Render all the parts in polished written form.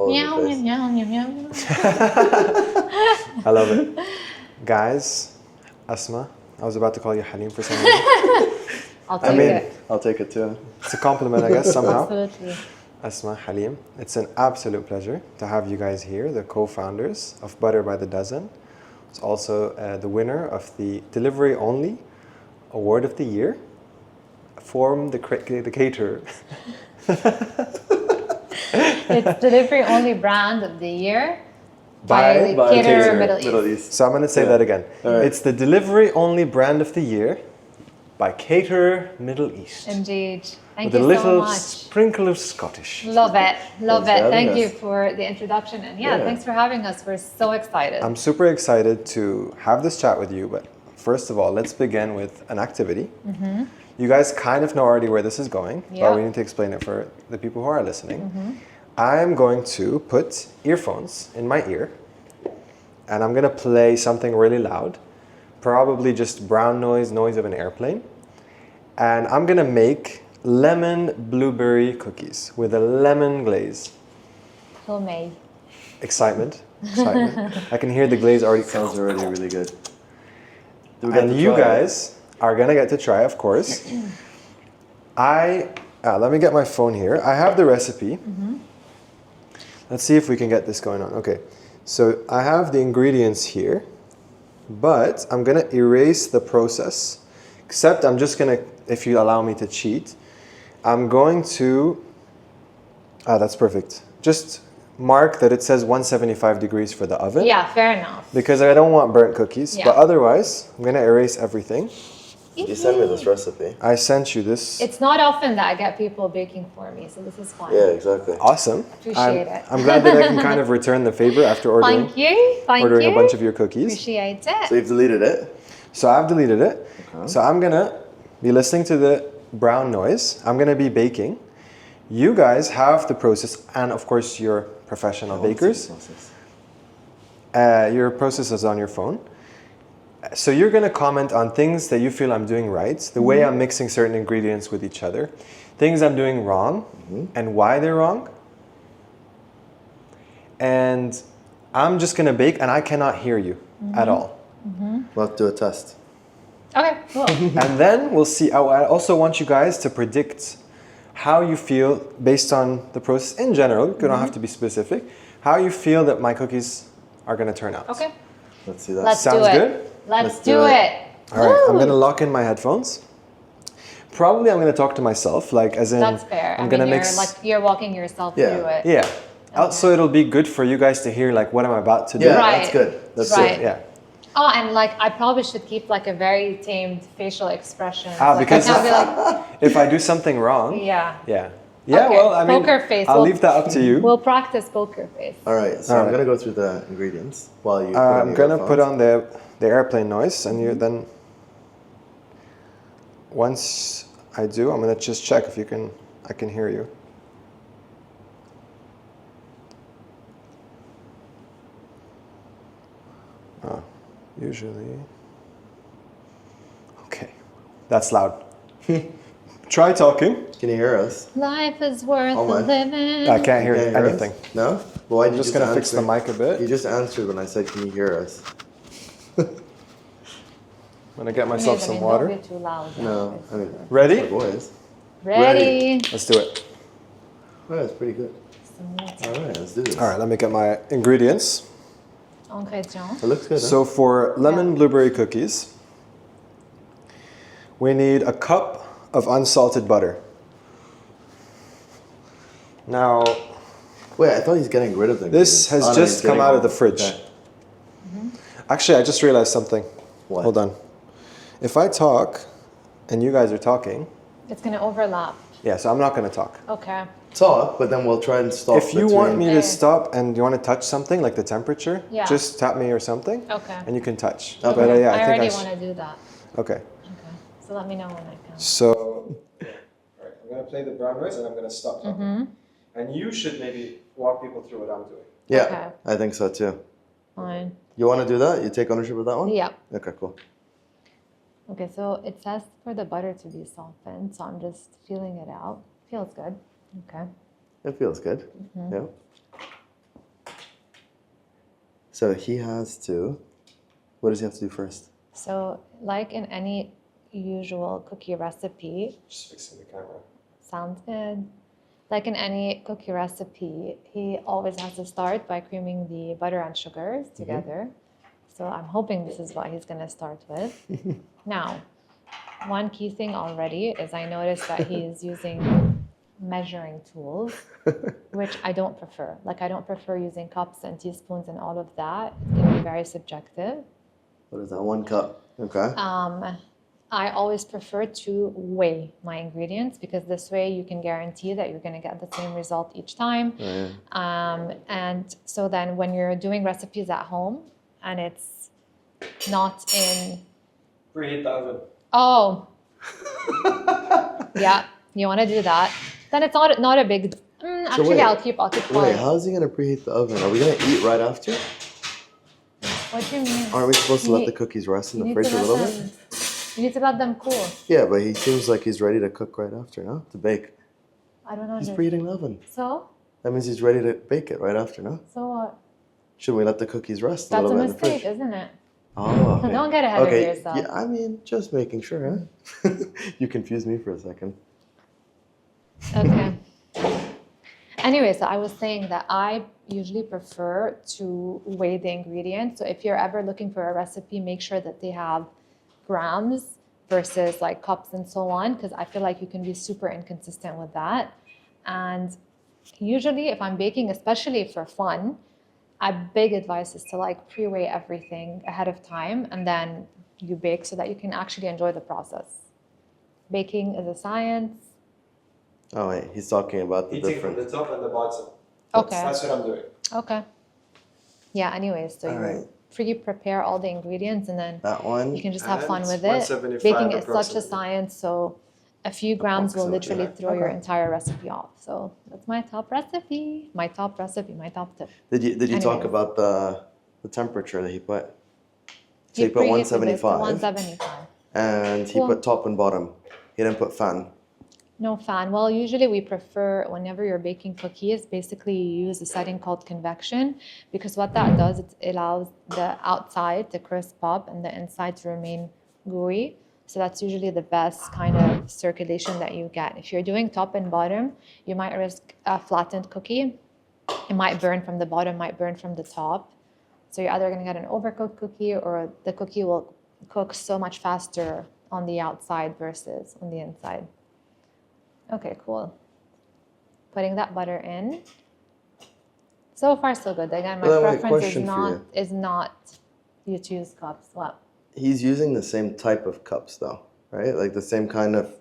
follows Meow, your face. meow, meow, meow, meow. I love it. Guys, Asma, I was about to call you Halim for some reason. I'll take it. I'll take it too. It's a compliment, I guess, somehow. Absolutely. Asma, Halim, it's an absolute pleasure to have you guys here, the co-founders of Butter by the Dozen. It's also the winner of the Delivery Only Award of the Year from the caterer. It's Delivery Only Brand of the Year By Caterer Middle East. So I'm going to say that again. Right. It's the Delivery Only Brand of the Year by Caterer Middle East. Indeed. Thank With you a little so much. sprinkle of Scottish. Love it. Love Thanks for it. having Thank you us. for the introduction. And yeah, Yeah. thanks for having us. We're so excited. I'm super excited to have this chat with you, but first of all, let's begin with an activity. You guys kind of know already where this is going, Yeah. but we need to explain it for the people who are listening. I'm going to put earphones in my ear, and I'm going to play something really loud, probably just brown noise of an airplane, and I'm going to make lemon blueberry cookies with a lemon glaze. Homemade. Excitement. I can hear the glaze already. Sounds already really good. Do we get And to you try it? guys are gonna get to try, of course. Let me get my phone here. I have the recipe. Let's see if we can get this going on. Okay, so I have the ingredients here, but I'm gonna erase the process. Except I'm just gonna, if you allow me to cheat, I'm going to. That's perfect. Just mark that it says 175 degrees for the oven. Yeah, fair enough. Because I don't want burnt cookies. Yeah. But otherwise, I'm gonna erase everything. You sent me this recipe. I sent you this. It's not often that I get people baking for me, so this is fun. Yeah, exactly. Awesome. Appreciate it. I'm glad that I can kind of return the favor after ordering, Thank you. Thank ordering you. a bunch of your cookies. Appreciate So it. you've deleted it? So I've deleted it. Okay. So I'm gonna be listening to the brown noise. I'm gonna be baking. You guys have the process, and of course you're professional bakers. Your process is on your phone. So you're gonna comment on things that you feel I'm doing right, the way I'm mixing certain ingredients with each other, things I'm doing wrong, and why they're wrong. And I'm just gonna bake, and I cannot hear you at all. We'll have to do a test. Okay, cool. And then we'll see. Oh, I also want you guys to predict how you feel based on the process in general. You don't have to be specific. How you feel that my cookies are going to turn out. Okay. Let's see that. Let's Sounds do it. good? Let's do it. All right, I'm Woo! going to lock in my headphones. Probably I'm going to talk to myself, like as in That's fair. I'm going to you're mix. like you're walking yourself Yeah. through it. Yeah. Also, it'll be good for you guys to hear like what I'm about to do. Yeah, Right. that's good. That's Right. good. Yeah. Oh, and like I probably should keep like a very tamed facial expression. Because I can't be like, if I do something wrong, yeah. yeah. Yeah, Okay, well, I mean, poker face. I'll We'll- leave that up to you. We'll practice poker face. All right, so All I'm right. going to go through the ingredients while you put on I'm your gonna put earphones. on the airplane noise, and you then. Once I do, I'm gonna just check if I can hear you. Usually. Okay, that's loud. Try talking. Can you hear us? Life is worth Oh my. living. I can't hear Can you hear us? anything. No? Well, why did I'm you just gonna fix the answer? mic a bit. You just answered when I said, can you hear us? I'm gonna get myself some water. Don't be too loud. No, I mean, my Ready? voice. Ready. Let's do it. Oh, that's pretty good. All right, let's do this. All right, let me get my ingredients. Ingrédients. It looks good, huh? So for lemon Yeah. blueberry cookies, we need a cup of unsalted butter. Now, Wait, I thought he's getting rid of them. this has just come out of the fridge. Okay. Actually, I just realized something. What? Hold on. If I talk and you guys are talking, It's gonna overlap. yeah, so I'm not going to talk. Okay. Talk, but then we'll try and stop If you want me to Eh. stop and you want to touch something, like the temperature, Yeah. just tap me or something, Okay. and you can touch. Okay. But yeah, I think already s- want to do that. Okay. Okay. So let me know when I can. So, all right, I'm going to play the brown noise and I'm going to stop talking. And you should maybe walk people through what I'm doing. Yeah, Okay. I think so too. Fine. You want to do that? You take ownership of that one? Yeah. Okay, cool. Okay, so it says for the butter to be softened, so I'm just feeling it out. Feels good. Okay. It feels good. Mm-hmm. Yeah. So he has to. What does he have to do first? So, like in any usual cookie recipe, Just fixing the camera. sounds good. Like in any cookie recipe, he always has to start by creaming the butter and sugars together. So I'm hoping this is what he's going to start with. Now, one key thing already is I noticed that he's using measuring tools, which I don't prefer. Like I don't prefer using cups and teaspoons and all of that. It can be very subjective. What is that? 1 cup. Okay. I always prefer to weigh my ingredients because this way you can guarantee that you're going to get the same result each time. Oh, yeah. And so then when you're doing recipes at home and it's not in... Preheat the oven. Oh. Yeah, you want to do that. Then it's not a big... actually, wait. I'll keep Wait, quiet. how's he gonna preheat the oven? Are we gonna eat right after? What do you mean? Aren't we supposed to You let need- the cookies rest in you the need fridge to a let little them- bit? You need to let them cool. Yeah, but he seems like he's ready to cook right after, no? To bake. I don't know. He's preheating the oven. So? That means he's ready to bake it right after, no? So what? Should we let the cookies rest a That's a little bit in the mistake, fridge? isn't it? Oh, okay. Don't get ahead of yourself. Yeah, I mean, just making sure, huh? You confused me for a second. Okay. Anyway, so I was saying that I usually prefer to weigh the ingredients. So if you're ever looking for a recipe, make sure that they have grams versus like cups and so on, because I feel like you can be super inconsistent with that. And usually if I'm baking, especially for fun, a big advice is to like pre-weigh everything ahead of time and then you bake so that you can actually enjoy the process. Baking is a science. Oh, wait, he's talking about the Eating from different... the top and the bottom. Okay. That's what I'm doing. Okay. Yeah, anyways, so All you right. pre-prepare all the ingredients and then That one. you can just have And fun with it. 175 Baking is such a approximately. science, so a few grams will Approximately, literally throw your okay. entire recipe off. So that's my top recipe, my top tip. Did you talk Anyways. about the temperature that he put? So he put preheated it to 175, 175. and he Cool. put top and bottom. He didn't put fan. No fan. Well, usually we prefer, whenever you're baking cookies, basically you use a setting called convection because what that does, it allows the outside to crisp up and the inside to remain gooey. So that's usually the best kind of circulation that you get. If you're doing top and bottom, you might risk a flattened cookie. It might burn from the bottom, might burn from the top. So you're either going to get an overcooked cookie or the cookie will cook so much faster on the outside versus on the inside. Okay, cool. Putting that butter in. So far, so good. Again, my Well, then my preference question for is not you to use cups. What? He's using the same type of cups, though, right? Like the same kind of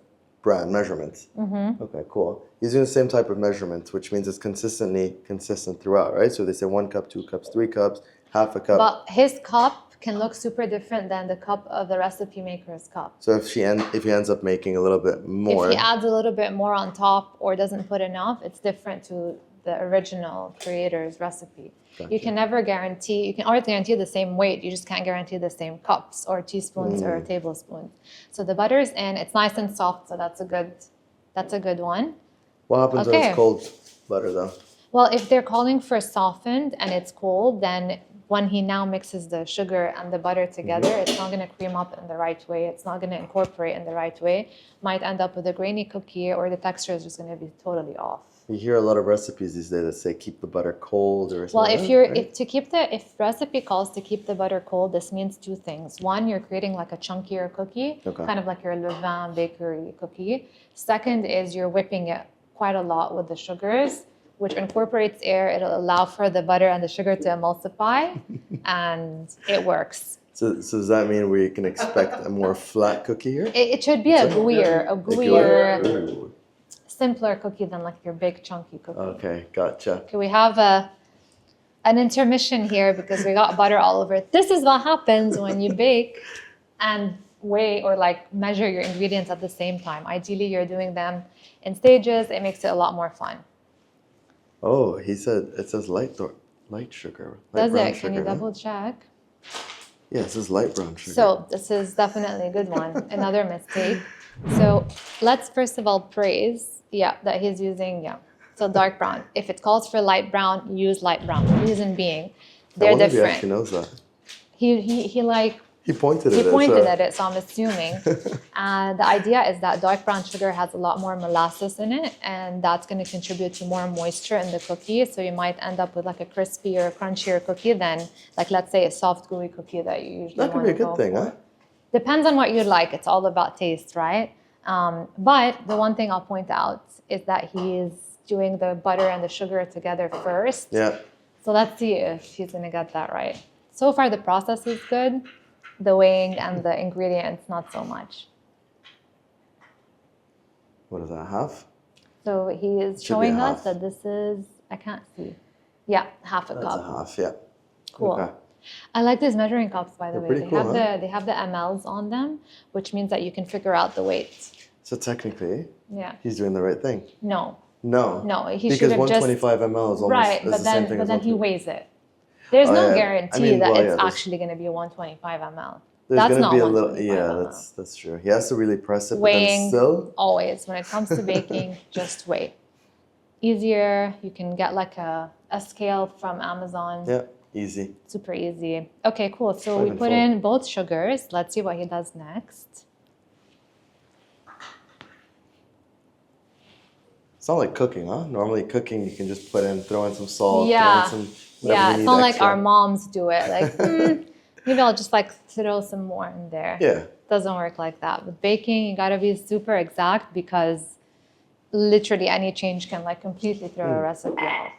brand measurements. Mm-hmm. Okay, cool. He's using the same type of measurements, which means it's consistent throughout, right? So they say 1 cup, 2 cups, 3 cups, half a cup. But his cup can look super different than the cup of the recipe maker's cup. So if he ends up making a little bit more, If he adds a little bit more on top or doesn't put enough, it's different to the original creator's recipe. Gotcha. You can never guarantee, you can always guarantee the same weight, you just can't guarantee the same cups or teaspoons or tablespoons. So the butter's in, it's nice and soft, so that's a good one. what happens when Okay. it's cold butter, though? Well, if they're calling for softened and it's cold, then when he now mixes the sugar and the butter together, it's not going to cream up in the right way. It's not going to incorporate in the right way. Might end up with a grainy cookie or the texture is just going to be totally off. You hear a lot of recipes these days that say keep the butter cold or something. Well, like if that, you're right? if recipe calls to keep the butter cold, this means 2 things. One, you're creating like a chunkier cookie, Okay. kind of like your levain bakery cookie. Second is you're whipping it quite a lot with the sugars, which incorporates air. It'll allow for the butter and the sugar to emulsify, and it works. So does that mean we can expect a more flat cookie here? It should be a gooier, Ooh. simpler cookie than like your big chunky cookie. Okay, gotcha. Okay, we have an intermission here because we got butter all over it. This is what happens when you bake and weigh or like measure your ingredients at the same time. Ideally, you're doing them in stages. It makes it a lot more fun. Oh, it says light sugar. Light Does brown it? Can you sugar, no? double check? Yeah, it says light brown sugar. So this is definitely a good one. Another mistake. So let's first of all praise, that he's using, so dark brown. If it calls for light brown, use light brown. Reason being, They're wonder if he different. actually knows that. He like He pointed he at it. pointed so- at it, so I'm assuming. And the idea is that dark brown sugar has a lot more molasses in it, and that's going to contribute to more moisture in the cookie. So you might end up with like a crispy or crunchier cookie than, like, let's say a soft gooey cookie that you usually That could be a wanna good thing, go huh? for. Depends on what you like. It's all about taste, right? But the one thing I'll point out is that he's doing the butter and the sugar together first. Yeah. So let's see if he's going to get that right. So far, the process is good. The weighing and the ingredients, not so much. What is that, half? So he is Should be showing a us half. that this is, I can't see. Yeah, half a That's cup. a half, yeah. Cool. Okay. I like these measuring cups, by the They're way. pretty They cool, have they have the mLs on them, which means that you can figure out the weight. So technically, Yeah. he's doing the right thing. No. No. No, he Because should have just 125 ml is almost right, is but the same then thing but as then he 125. weighs it. There's Oh, no yeah. guarantee I mean, that well, it's yeah, there's- actually going to be 125 ml. There's That's gonna not be a little, 125 yeah, ml. that's true. He has to really press it, but Weighing, then still, always, when it comes to baking, just wait. Easier, you can get like a scale from Amazon. yeah, easy. Super easy. Okay, cool. So Not we even put full. in both sugars. Let's see what he does next. It's not like cooking, huh? Normally cooking, you can just throw in some salt, Yeah. throw in some whatever Yeah, you it's need not like extra. our moms do it. Like, maybe I'll just like throw some more in there. Yeah, Doesn't work like that. With baking, you gotta be super exact because literally any change can like completely throw a recipe off.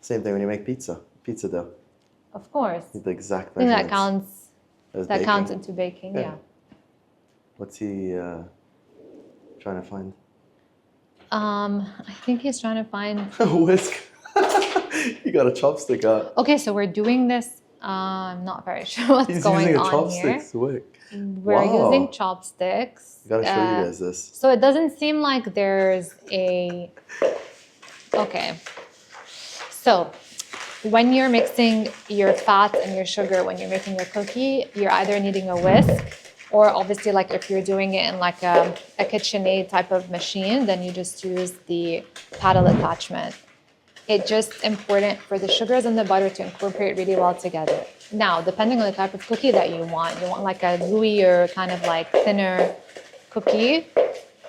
same thing when you make pizza dough. Of course. You need the exact I think measurements. that counts. as That baking. counts into baking. Yeah. Yeah. What's he trying to find? I think he's trying to find. A whisk. You got a chopstick out. Okay, so we're doing this. I'm not very sure what's He's going using a on here. chopsticks wick. We're Wow. using chopsticks. I gotta show you guys this. So it doesn't seem like there's a. Okay. So when you're mixing your fat and your sugar, when you're making a cookie, you're either needing a whisk, or obviously, like if you're doing it in like a KitchenAid type of machine, then you just use the paddle attachment. It's just important for the sugars and the butter to incorporate really well together. Now, depending on the type of cookie that you want like a gooier, kind of like thinner cookie,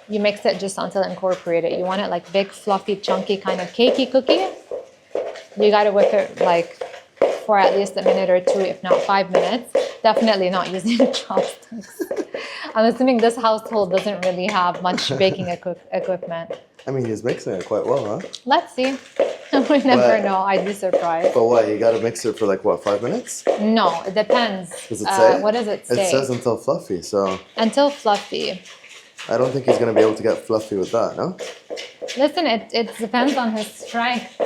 you mix it just until incorporated. You want it like big, fluffy, chunky, kind of cakey cookie, you gotta whip it like for at least a minute or two, if not 5 minutes. Definitely not using chopsticks. I'm assuming this household doesn't really have much baking equipment. I mean, he's mixing it quite well, huh? Let's see. We never But- know. I'd be surprised. But what, you gotta mix it for like what, 5 minutes? No, it depends. Does it say? What does it say? It says until fluffy, so Until fluffy. I don't think he's gonna be able to get fluffy with that, no? Listen, it depends on his strength.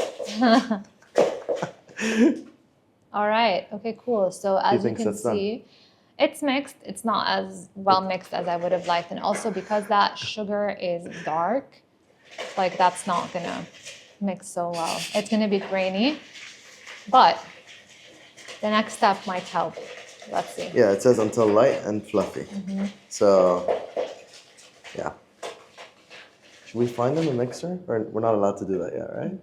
All right. Okay, cool. So as you thinks can that's done? see, it's mixed. It's not as well mixed as I would have liked. And also because that sugar is dark, like that's not gonna mix so well. It's gonna be grainy, but the next step might help. Let's see. Yeah, it says until light and fluffy. Mm-hmm. So, yeah. Should we find him a mixer? Or we're not allowed to do that yet, right?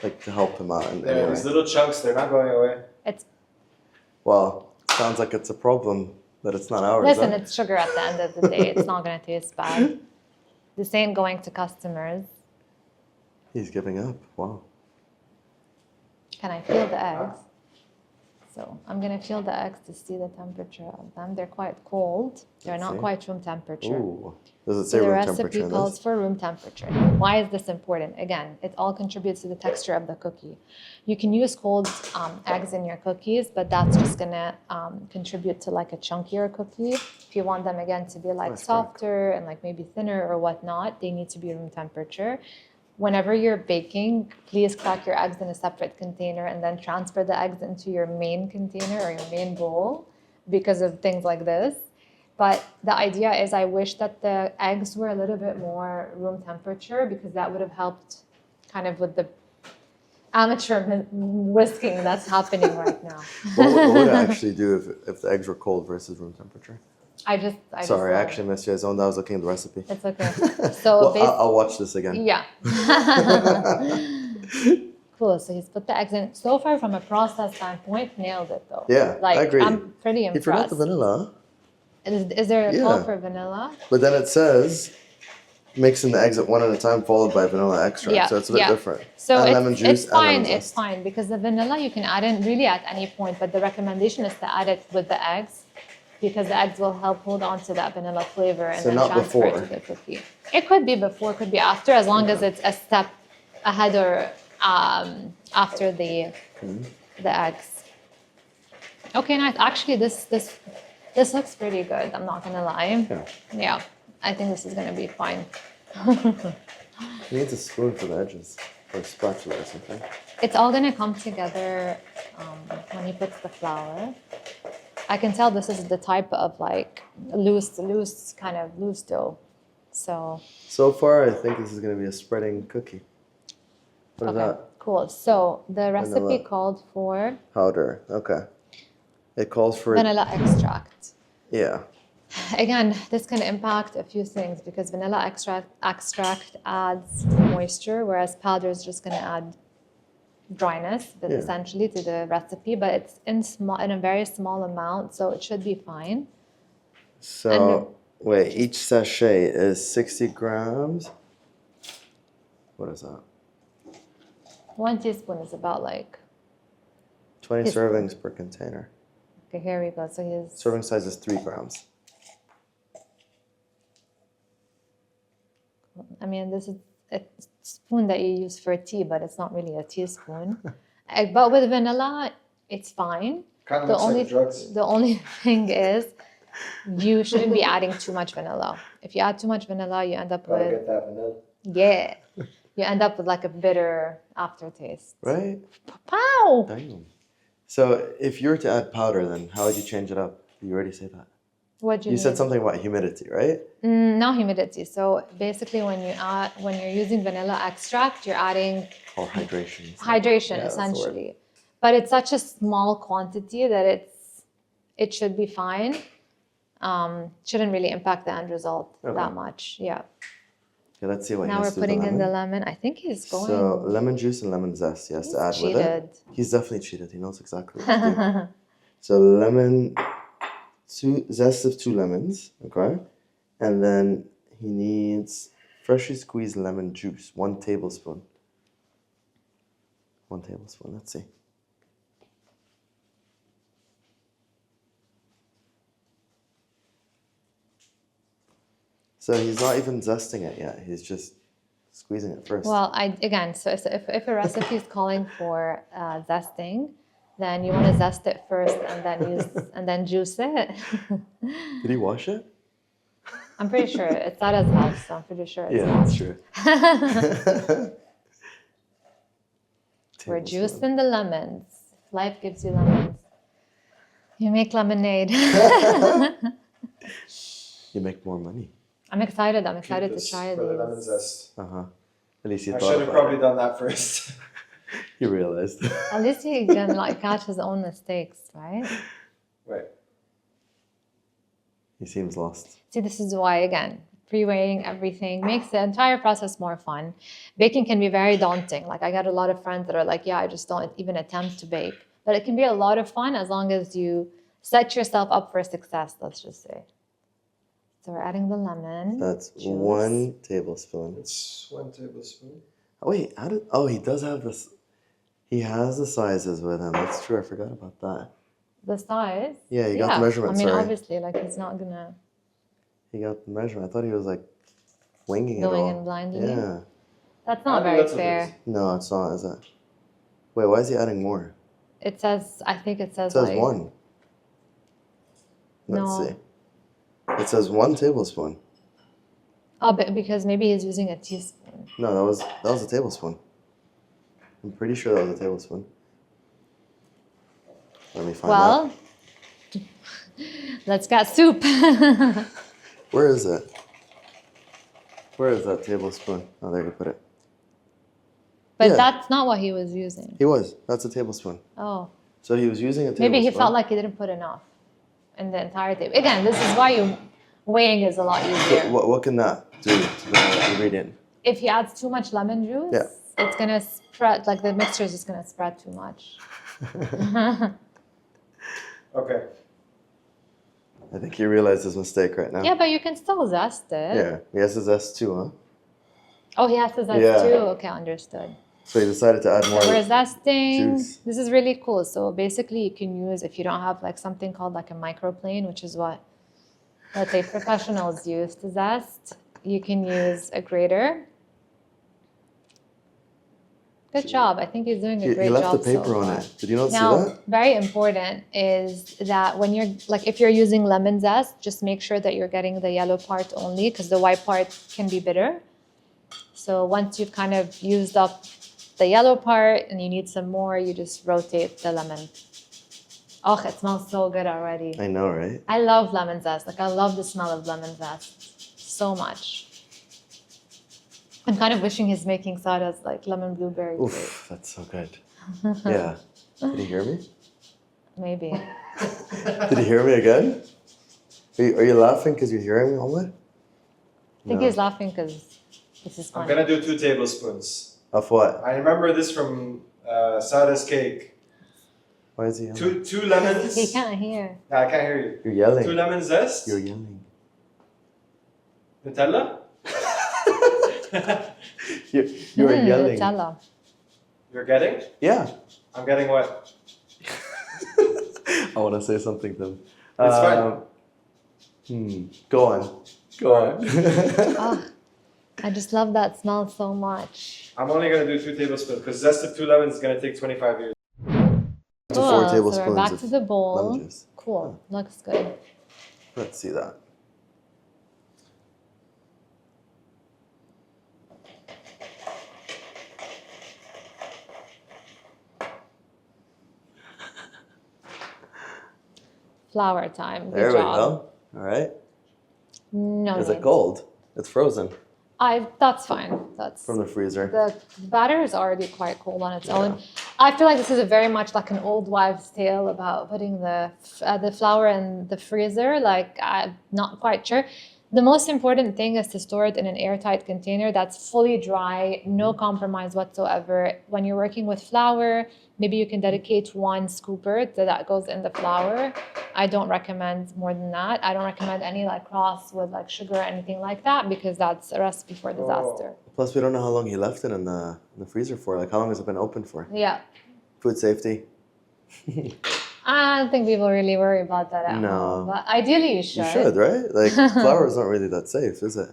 Like to help him out. There, these little chunks, they're not going away. It's Well, sounds like it's a problem that it's not ours. listen, huh? it's sugar at the end of the day. It's not gonna taste bad. The same going to customers. He's giving up. Wow. Can I feel the eggs? So I'm gonna feel the eggs to see the temperature of them. They're quite cold. They're Let's not see. quite room temperature. Ooh. Does it So say the room recipe temperature in calls this? for room temperature. Why is this important? Again, it all contributes to the texture of the cookie. You can use cold eggs in your cookies, but that's just gonna contribute to like a chunkier cookie. If you want them again to be like That's correct. softer and like maybe thinner or whatnot, they need to be room temperature. Whenever you're baking, please crack your eggs in a separate container and then transfer the eggs into your main container or your main bowl because of things like this. But the idea is I wish that the eggs were a little bit more room temperature because that would have helped kind of with the amateur whisking that's happening right now. What would it actually do if the eggs were cold versus room temperature? I just Sorry, I love actually missed your zone. I was looking at the recipe. it. It's okay. So Well, I'll watch this again. yeah. Cool. So he's put the eggs in. So far, from a process standpoint, nailed it though. Yeah, Like, I agree. I'm pretty He forgot impressed. the vanilla, Is there a call Yeah. for vanilla? but then it says mixing the eggs at one at a time, followed by vanilla extract. Yeah, So it's a bit yeah. different. So and it's, lemon juice it's fine. and lemon It's zest. fine because the vanilla you can add in really at any point, but the recommendation is to add it with the eggs because the eggs will help hold on to that vanilla flavor and So then not transfer before. it to the cookie. It could be before, could be after, as long as it's a step ahead or after the eggs. Okay, nice. Actually, this looks pretty good. I'm not gonna lie. Yeah, I think this is gonna be fine. He needs a spoon for the edges, or a spatula or something. It's all gonna come together when he puts the flour. I can tell this is the type of like loose dough. So far, I think this is going to be a spreading cookie. What is that? Cool. So the recipe Vanilla. called for Powder. Okay. It calls for vanilla extract. Yeah. Again, this can impact a few things because vanilla extract adds moisture, whereas powder is just going to add dryness, but Yeah. essentially to the recipe. But it's in a very small amount, so it should be fine. So wait, each sachet is 60 grams. What is that? 1 teaspoon is about like 20 Yes. servings per container. okay. Here we go. So his Serving size is 3 grams. I mean, this is a spoon that you use for tea, but it's not really a teaspoon. But with vanilla, it's fine. Kind of The looks only like drugs. the only thing is you shouldn't be adding too much vanilla. If you add too much vanilla, you end up Gotta with get that vanilla. yeah, you end up with like a bitter aftertaste. Right? Pow! Damn. So if you were to add powder, then how would you change it up? You already say that. What do You you said mean? something about humidity, right? No humidity. So basically, when you're using vanilla extract, you're adding Or hydration. hydration Yeah, that's the word. essentially, but it's such a small quantity that it should be fine. Shouldn't really impact the end result that much. Yeah. Okay, let's see what Now he we're has to do with putting the in lemon. the lemon. I think he's going. So lemon juice and lemon zest he has to add with cheated. it. He's definitely cheated. He knows exactly what to do. So lemon, zest of 2 lemons, okay? And then he needs freshly squeezed lemon juice, 1 tablespoon. 1 tablespoon, let's see. So he's not even zesting it yet. He's just squeezing it first. Well, so if a recipe is calling for zesting, then you want to zest it first and then juice it. Did he wash it? I'm pretty sure it's at his house, so I'm pretty sure it's Yeah, not. that's true. We're Tablespoon. juicing the lemons. Life gives you lemons. You make lemonade. You make more money. I'm excited. I'm excited Keep to this try for the lemon these. zest. At least you I thought should have about probably it. done that first. You realized. At least he can like catch his own mistakes, right? Wait. He seems lost. See, this is why, again, pre-weighing everything makes the entire process more fun. Baking can be very daunting. Like I got a lot of friends that are like, yeah, I just don't even attempt to bake. But it can be a lot of fun as long as you set yourself up for success, let's just say. So we're adding the lemon. That's juice. 1 tablespoon. It's 1 tablespoon. Oh, wait, he does have this. He has the sizes with him. That's true. I forgot about that. The size? Yeah, you got the measurement, I mean, sorry. obviously, like he's not gonna He got the measurement. I thought he was like winging it all. going in blindly. Yeah. That's not I think very that's what it fair. is. No, it's not, is it? Wait, why is he adding more? It says, I think it It says says like 1. Let's No. see. It says 1 tablespoon. Oh, but because maybe he's using a teaspoon. No, that was a tablespoon. I'm pretty sure that was a tablespoon. Let me find out. Well, let's get soup. Where is it? Where is that tablespoon? Oh, there you put it. But Yeah. that's not what he was using. He was. That's a tablespoon. Oh, So he was using a tablespoon. maybe he felt like he didn't put enough in the entire table. Again, this is why weighing is a lot easier. What can that do to the ingredient? If he adds too much lemon juice, Yeah. it's gonna spread, like the mixture is just gonna spread too much. Okay. I think he realized his mistake right now. Yeah, but you can still zest it. Yeah, he has to zest too, huh? Oh, he has to zest Yeah. too? Okay, understood. So he decided to add more So we're zesting. juice. This is really cool. So basically you can use, if you don't have like something called like a microplane, which is what, let's say, professionals use to zest, you can use a grater. Good job. I think he's doing a great He left job the paper so on far. it. Did you not see Now, that? very important is that when you're, like if you're using lemon zest, just make sure that you're getting the yellow part only because the white part can be bitter. So once you've kind of used up the yellow part and you need some more, you just rotate the lemon. Oh, it smells so good already. I know, right? I love lemon zest. Like I love the smell of lemon zest so much. I'm kind of wishing he's making sodas like lemon blueberry. Oof, that's so good. Yeah. Did he hear me? Maybe. Did he hear me again? Are you laughing because you're hearing me, Omar? I think he's laughing because this is I'm funny. gonna do 2 tablespoons. Of what? I remember this from Sada's cake. Why is he yelling? Two lemons. He can't hear. Nah, I can't hear you. You're yelling. 2 lemon zest. You're yelling. Nutella. You're yelling. Nutella. You're getting? Yeah. I'm getting what? I want to say something to him. It's fine. Go on. Go on. Oh, I just love that smell so much. I'm only gonna do 2 tablespoons because zest of 2 lemons is gonna take 25 years. To 4 So we're tablespoons back of to the bowl. lemon juice. Cool. Looks good. Let's see that. Flour time. Good There we job. go. All right. No Is need. it cold? It's frozen That's fine. That's from the freezer. the batter is already quite cold on its own. I feel like this is a very much like an old wives' tale about putting the flour in the freezer. Like I'm not quite sure. The most important thing is to store it in an airtight container that's fully dry, no compromise whatsoever. When you're working with flour, maybe you can dedicate 1 scooper that goes in the flour. I don't recommend more than that. I don't recommend any like cross with like sugar or anything like that because that's a recipe for disaster. Plus, we don't know how long he left it in the freezer for. Like, how long has it been open for? Yeah. Food safety. I don't think people really worry about that at No. home. But ideally you should. You should, right? Like, flour is not really that safe, is it?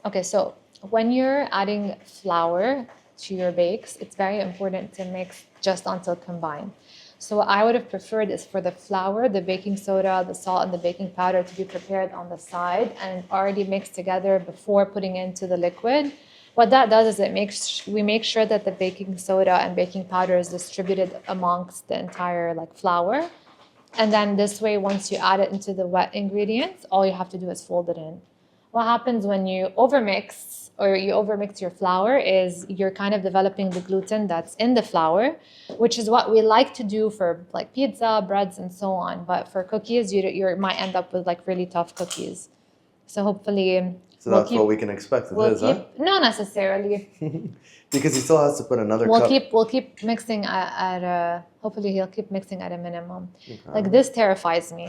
Okay, so when you're adding flour to your bakes, it's very important to mix just until combined. So what I would have preferred is for the flour, the baking soda, the salt, and the baking powder to be prepared on the side and already mixed together before putting into the liquid. What that does is we make sure that the baking soda and baking powder is distributed amongst the entire like flour. And then this way, once you add it into the wet ingredients, all you have to do is fold it in. What happens when you overmix your flour is you're kind of developing the gluten that's in the flour, which is what we like to do for like pizza, breads, and so on. But for cookies, you might end up with like really tough cookies. So hopefully... So that's what we can expect of his, huh? Not necessarily. Because he still has to put another cup. We'll keep mixing at a... Hopefully he'll keep mixing at a minimum. Okay. Like this terrifies me.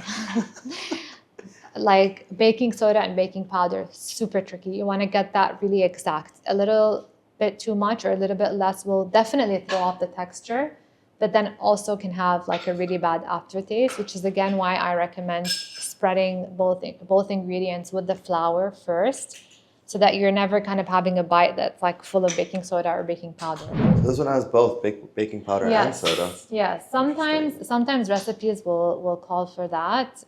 Like baking soda and baking powder, super tricky. You want to get that really exact. A little bit too much or a little bit less will definitely throw off the texture, but then also can have like a really bad aftertaste, which is again why I recommend spreading both ingredients with the flour first, so that you're never kind of having a bite that's like full of baking soda or baking powder. So this one has both baking powder and soda. Yeah, sometimes recipes will call for that.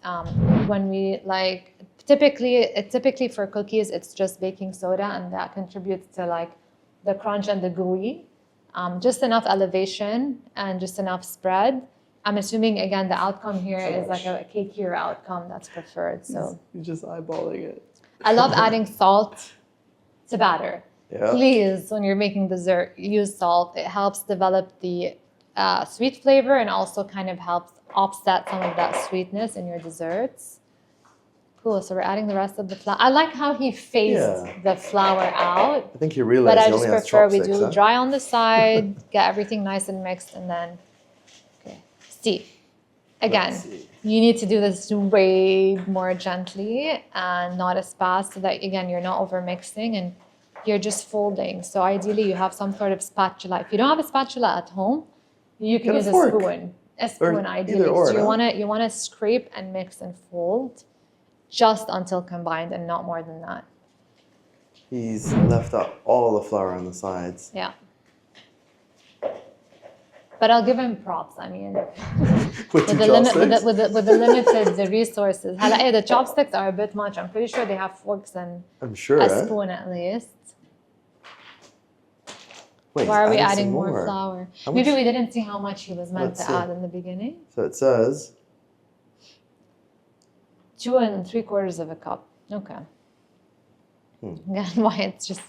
When we like typically for cookies, it's just baking soda, and that contributes to like the crunch and the gooey. Just enough elevation and just enough spread. I'm assuming again the outcome here is like a cakier outcome that's preferred. So You're just eyeballing it. I love adding salt to batter. Yeah. Please, when you're making dessert, use salt. It helps develop the sweet flavor and also kind of helps offset some of that sweetness in your desserts. Cool. So we're adding the rest of the flour. I like how he phased the flour out. I think he realized But I he just only has prefer we chopsticks, do huh? dry on the side, get everything nice and mixed, and then, okay. See, again, you need to do this way more gently and not as fast so that, again, you're not over mixing and you're just folding. So ideally you have some sort of spatula. If you don't have a spatula at home, you can Get a use fork. a spoon. A spoon ideally. either or, So no? you wanna scrape and mix and fold just until combined and not more than that. He's left out all the flour on the sides. Yeah. But I'll give him props. I mean, With with two the chopsticks? limited resources. Hey, the chopsticks are a bit much. I'm pretty sure they have forks and I'm sure, a eh? spoon at least. Wait, Why are we he's adding some more flour? How Maybe much? we didn't see how much he was meant Let's to see. add in the beginning. So it says 2 3/4 cup. Okay. Again, why it's just...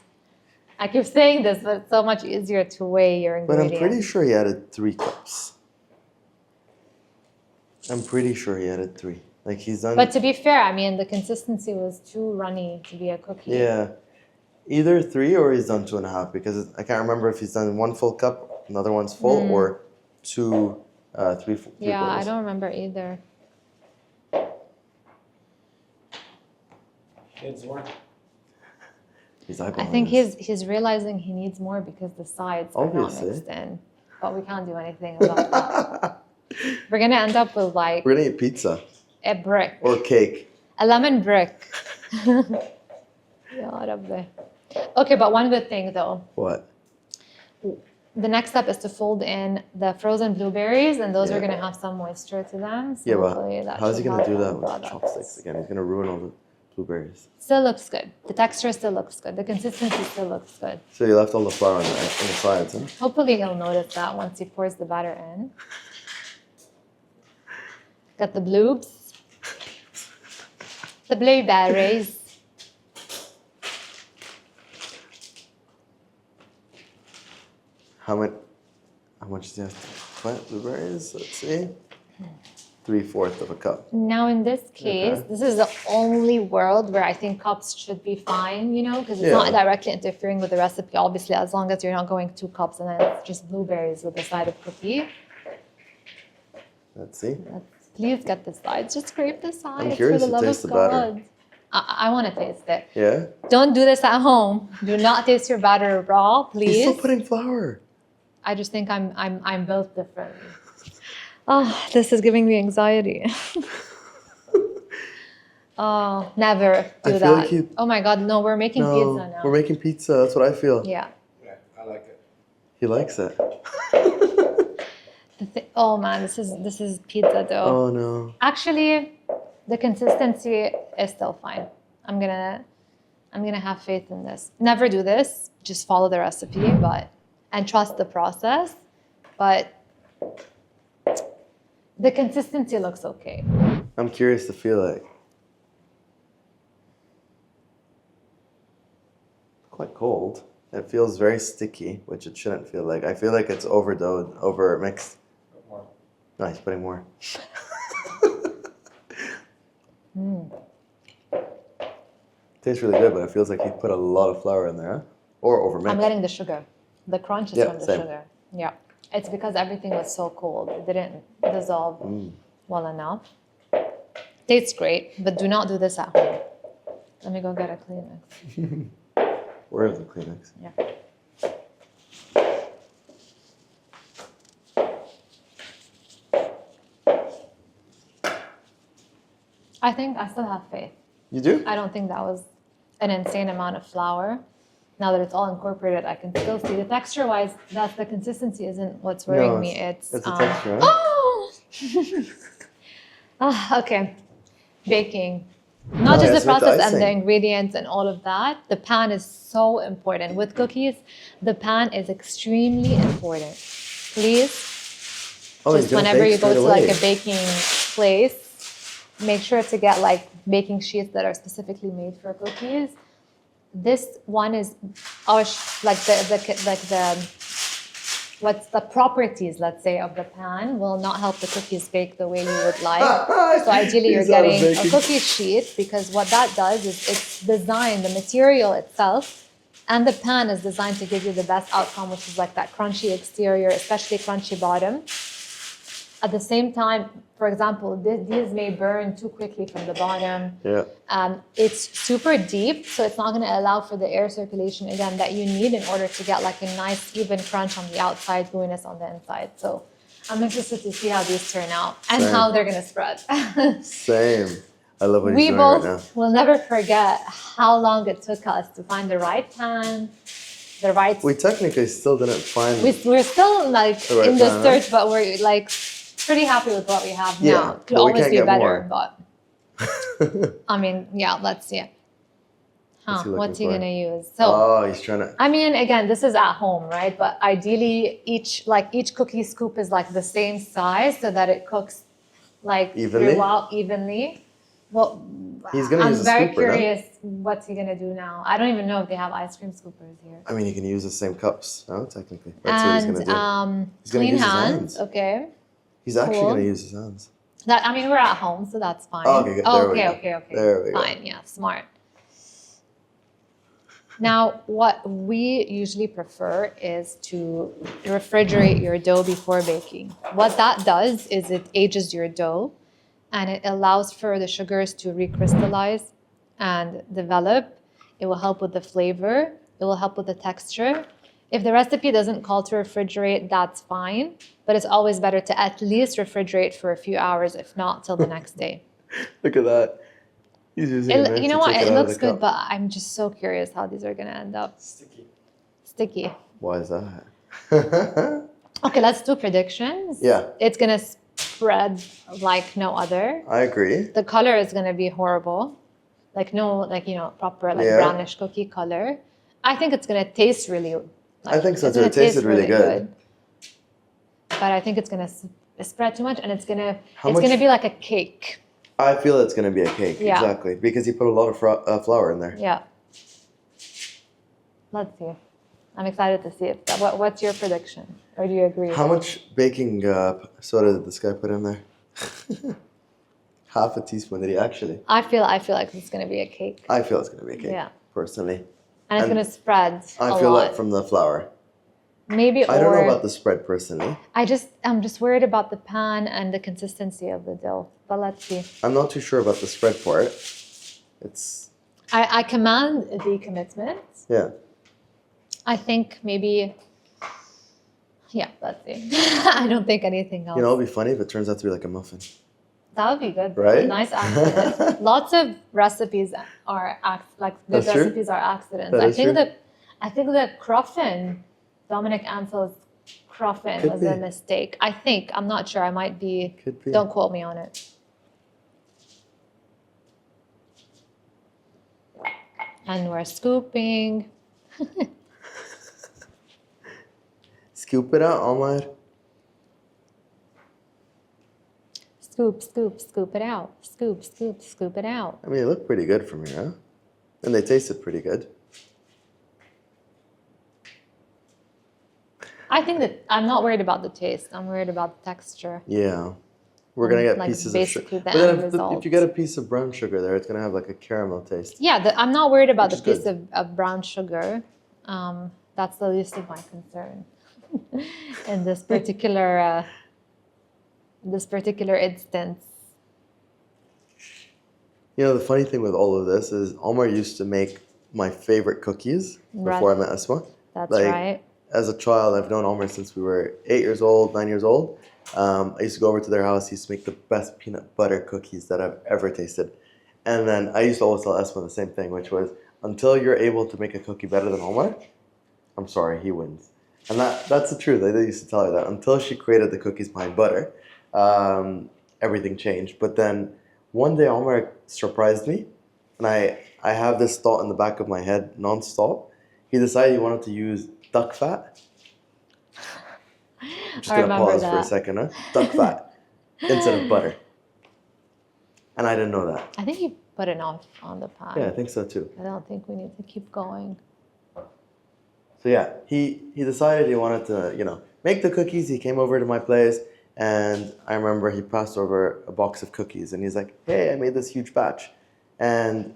I keep saying this, but it's so much easier to weigh your But ingredients. I'm pretty sure he added 3 cups. I'm pretty sure he added 3. Like he's done. But to be fair, I mean, the consistency was too runny to be a cookie. Yeah, either 3 or he's done 2.5 because I can't remember if he's done 1 full cup, another one's full, or 2, 3 full. Yeah, I don't remember either. Needs more. He's I eyeballing think this. he's realizing he needs more because the sides are not Obviously. mixed in. But we can't do anything about that. We're gonna end up with like We're gonna eat pizza a brick, or cake. a lemon brick. Yeah, Rabbi. Okay, but one good thing though. What? The next step is to fold in the frozen blueberries, and those are Yeah. gonna have some moisture to them. So Yeah, hopefully but that how's he should gonna do help that the with product. chopsticks again? He's gonna ruin all the blueberries. Still looks good. The texture still looks good. The consistency still looks good. So you left all the flour on the sides, huh? Hopefully he'll notice that once he pours the batter in. Got the bloobs. The blueberries. How much does he have to plant blueberries? Let's see. 3/4 of a cup. Now in this case, Okay. this is the only world where I think cups should be fine, you know, because it's Yeah. not directly interfering with the recipe, obviously, as long as you're not going 2 cups and then it's just blueberries with a side of cookie. Let's see. Please get the sides. Just scrape the sides curious for the to love taste of the batter. God. I want to taste it. Yeah? Don't do this at home. Do not taste your batter raw, He's please. still putting flour. I just think I'm built differently. Oh, this is giving me anxiety. Oh, never do I feel that. like you- Oh my God, no, we're making No, pizza now. we're making pizza. That's what I feel. Yeah. Yeah, I like it. He likes it. Oh man, this is pizza dough. Oh no. Actually, the consistency is still fine. I'm gonna have faith in this. Never do this. Just follow the recipe, and trust the process. But the consistency looks okay. I'm curious to feel it. Quite cold. It feels very sticky, which it shouldn't feel like. I feel like it's overdosed, over mixed. More. Nice, putting more. Tastes really good, but it feels like he put a lot of flour in there, huh? Or over I'm mixed. getting the sugar. The crunch is Yeah, from the same. sugar. Yeah. It's because everything was so cold. It didn't dissolve well enough. Tastes great, but do not do this at home. Let me go get a Kleenex. Where is the Kleenex? Yeah. I still have faith. You do? I don't think that was an insane amount of flour. Now that it's all incorporated, I can still see the texture-wise. That's the consistency isn't what's worrying No, me. It's a texture, huh? Oh! Okay. Baking. Not Oh, just yes, the with the process and the icing. ingredients and all of that. The pan is so important. With cookies, the pan is extremely important. Please, Oh, he's just gonna whenever bake you go straight to like away. a baking place, make sure to get like baking sheets that are specifically made for cookies. This one is our like the what's the properties, let's say, of the pan will not help the cookies bake the way you would like. So ideally you're He's out of getting a baking. cookie sheet, because what that does is it's designed, the material itself and the pan is designed to give you the best outcome, which is like that crunchy exterior, especially crunchy bottom. At the same time, for example, these may burn too quickly from the bottom. Yeah. It's super deep, so it's not going to allow for the air circulation again that you need in order to get like a nice even crunch on the outside, gooiness on the inside. So I'm interested to see how these turn out and Same. how they're going to spread. Same. I love what We he's doing right now. both will never forget how long it took us to find the right pan, the right. We technically still didn't find. We're still like The right in the pan, search, but we're like pretty happy with what we have Yeah, now. Could but we always can't be get better, more. but I mean, yeah, let's see. What's he What's he looking for? gonna use? So, Oh, he's trying to. I mean, again, this is at home, right? But ideally, each cookie scoop is like the same size so that it cooks like Evenly? throughout evenly. Well, He's gonna I'm use a very scooper, no? curious what's he gonna do now. I don't even know if they have ice cream scoopers here. I mean, he can use the same cups. No, technically. That's what he's gonna do. He's gonna Clean use his hands. hands. Okay. He's actually Cool. gonna use his hands. That, I mean, we're at home, so that's fine. Oh, okay, good. Oh, There we okay, go. okay. There we go. Fine, yeah, smart. Now, what we usually prefer is to refrigerate your dough before baking. What that does is it ages your dough and it allows for the sugars to recrystallize and develop. It will help with the flavor. It will help with the texture. If the recipe doesn't call to refrigerate, that's fine, but it's always better to at least refrigerate for a few hours, if not till the next day. Look at that. He's using a knife You know to what? take It out of looks the good, cup. but I'm just so curious how these are gonna end up. Sticky. Why is that? Okay, let's do predictions. Yeah. It's gonna spread like no other. I agree. The color is gonna be horrible. Like no, like, you know, proper like Yeah. brownish cookie color. I think it's gonna taste really. I think so it's too. gonna It tasted taste really good. But I think it's gonna spread too much, and it's gonna How it's much- gonna be like a cake. I feel it's gonna be a cake. Yeah. Exactly. Because you put a lot of flour in there. Yeah. Let's see. I'm excited to see it. What's your prediction? Or do you agree? How much baking soda did this guy put in there? Half a teaspoon, did he actually? I feel like it's gonna be a cake. I feel it's gonna be a cake. Yeah. Personally. And it's And gonna spread I a feel lot. like from the flour. Maybe I don't know or about the spread personally. I'm just worried about the pan and the consistency of the dough. But let's see. I'm not too sure about the spread part. It's I command the commitment. yeah. I think maybe yeah, let's see. I don't think anything else. You know, it'll be funny if it turns out to be like a muffin. That would be good. Right? Nice accident. Lots of recipes are good That's true. recipes are accidents. That is true. I think the Cruffin, Dominic Ansell's Cruffin Could was be. a mistake. I think. I'm not sure. I might be. Could be. Don't quote me on it. And we're scooping. Scoop it out, Omar. Scoop, scoop, scoop it out. Scoop, scoop, scoop it out. I mean, they look pretty good from here, huh? And they tasted pretty good. I think that I'm not worried about the taste. I'm worried about the texture. Yeah. We're gonna get Like, pieces of basically sugar. the But then end if result. you get a piece of brown sugar there, it's gonna have like a caramel taste. Yeah, I'm not worried about Which the is piece of brown sugar. That's the least of my concern in this particular instance. You know, the funny thing with all of this is Omar used to make my favorite cookies before I met Asma. That's Like, right. As a child, I've known Omar since we were 8 years old, 9 years old. I used to go over to their house. He used to make the best peanut butter cookies that I've ever tasted. And then I used to always tell Asma the same thing, which was, until you're able to make a cookie better than Omar, I'm sorry, he wins. And that's the truth. I used to tell her that. Until she created the cookies behind butter, everything changed. But then one day Omar surprised me. And I have this thought in the back of my head nonstop. He decided he wanted to use duck fat. I'm just I going to remember pause for a that. second, huh? Duck fat instead of butter. And I didn't know that. I think you put enough on the pan. Yeah, I think so too. I don't think we need to keep going. So yeah, he decided he wanted to, make the cookies. He came over to my place, and I remember he passed over a box of cookies, and he's like, "Hey, I made this huge batch," and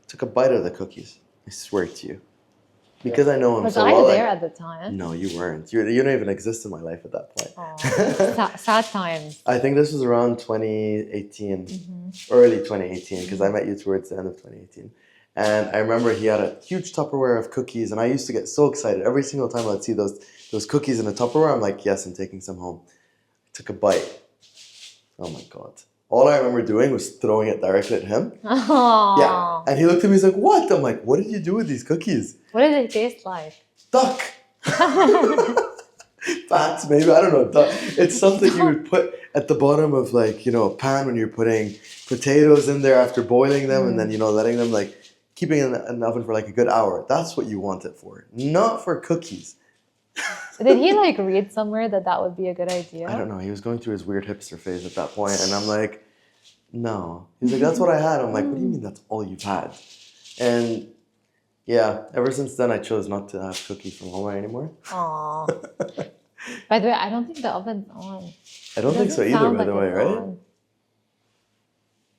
took a bite of the cookies. I swear to you, because I know him Was so I well. there like- at the time? No, you weren't. You don't even exist in my life at that point. Aw, sad times. I think this was around 2018, early 2018, because I met you towards the end of 2018. And I remember he had a huge Tupperware of cookies, and I used to get so excited every single time I'd see those cookies in a Tupperware. I'm like, yes, I'm taking some home. I took a bite. Oh my God. All I remember doing was throwing it directly at him. Aww. Yeah. And he looked at me, he's like, what? I'm like, what did you do with these cookies? What did it taste like? Duck. Fats, maybe. I don't know. Duck. It's something you would put at the bottom of like, you know, a pan when you're putting potatoes in there after boiling them and then, you know, letting them like, keeping it in the oven for like a good hour. That's what you want it for. Not for cookies. Did he like read somewhere that would be a good idea? I don't know. He was going through his weird hipster phase at that point, and I'm like, no. He's like, that's what I had. I'm like, what do you mean that's all you've had? And yeah, ever since then, I chose not to have cookies from home anymore. Aw. By the way, I don't think the oven's on. I don't think so Doesn't either, sound by the like way, it's right?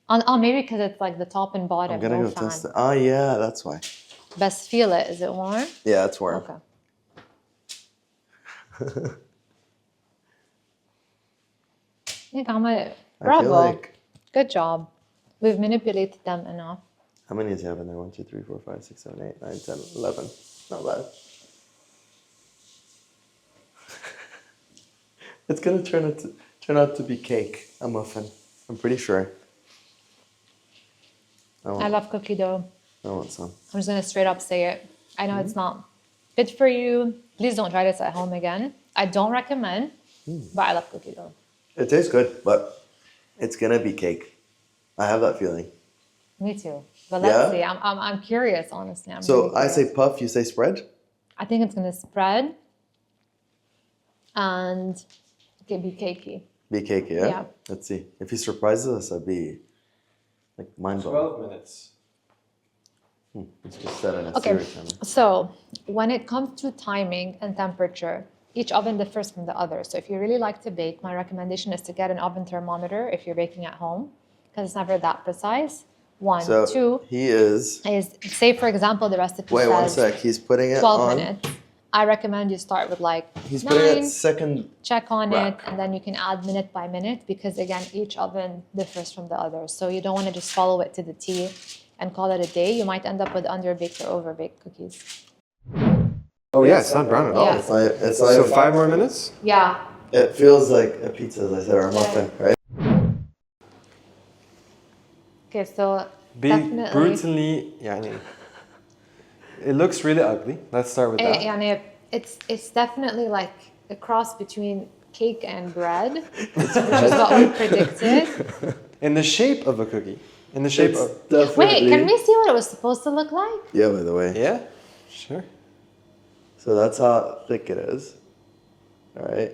On. Oh, maybe because it's like the top and bottom. I'm gonna no go fan. test it. Oh yeah, that's why. Best feel it. Is it warm? Yeah, it's warm. Okay. Yeah, I bravo. feel like, Good job. We've manipulated them enough. how many do you have in there? 1, 2, 3, 4, 5, 6, 7, 8, 9, 10, 11. Not bad. It's gonna turn out to be cake, a muffin. I'm pretty sure. I love cookie dough. I want some. I'm just gonna straight up say it. I know it's not good for you. Please don't try this at home again. I don't recommend, but I love cookie dough. It tastes good, but it's gonna be cake. I have that feeling. Me too. But let's Yeah? see. I'm curious, honestly. I'm So really I curious. say puff, you say spread? I think it's gonna spread and be cakey. Be cakey, yeah? Yeah. Let's see. If he surprises us, I'd be like mind blowing. 12 minutes. Let's just set an Okay, timer. so when it comes to timing and temperature, each oven differs from the other. So if you really like to bake, my recommendation is to get an oven thermometer if you're baking at home, because it's never that precise. One, So two he is. is, say for example, the recipe Wait, one says sec. He's putting it 12 on. minutes. I recommend you start with like He's putting 9, it second. check on rack. it, and then you can add minute by minute because again, each oven differs from the other. So you don't want to just follow it to the T and call it a day. You might end up with underbaked or overbaked cookies. Oh yeah, it's not brown at all. Yeah. It's like So 5 more minutes? Yeah. it feels like a pizza, as I said, or a muffin, right? Okay, so Be definitely. brutally, يعني, it looks really ugly. Let's start with that. يعني it's definitely like a cross between cake and bread, which is what we predicted. In the shape of a cookie. In the shape It's of... definitely. Wait, can we see what it was supposed to look like? Yeah, by the way. Yeah, sure. So that's how thick it is. All right.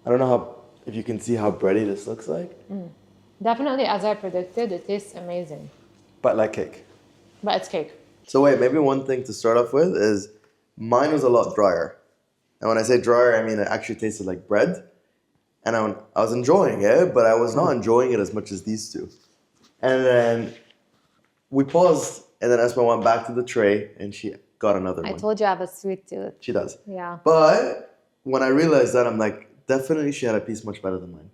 I don't know if you can see how bready this looks like. Definitely, as I predicted, it tastes amazing. But like cake. But it's cake. So wait, maybe one thing to start off with is mine was a lot drier. And when I say drier, I mean it actually tasted like bread. And I was enjoying it, but I was not enjoying it as much as these two. And then we paused, and then Esma went back to the tray, and she got another I one. told you I have a sweet tooth. She does. Yeah. But when I realized that, I'm like, definitely she had a piece much better than mine.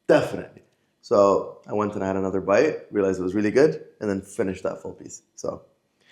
Definitely. So I went and I had another bite, realized it was really good, and then finished that full piece. So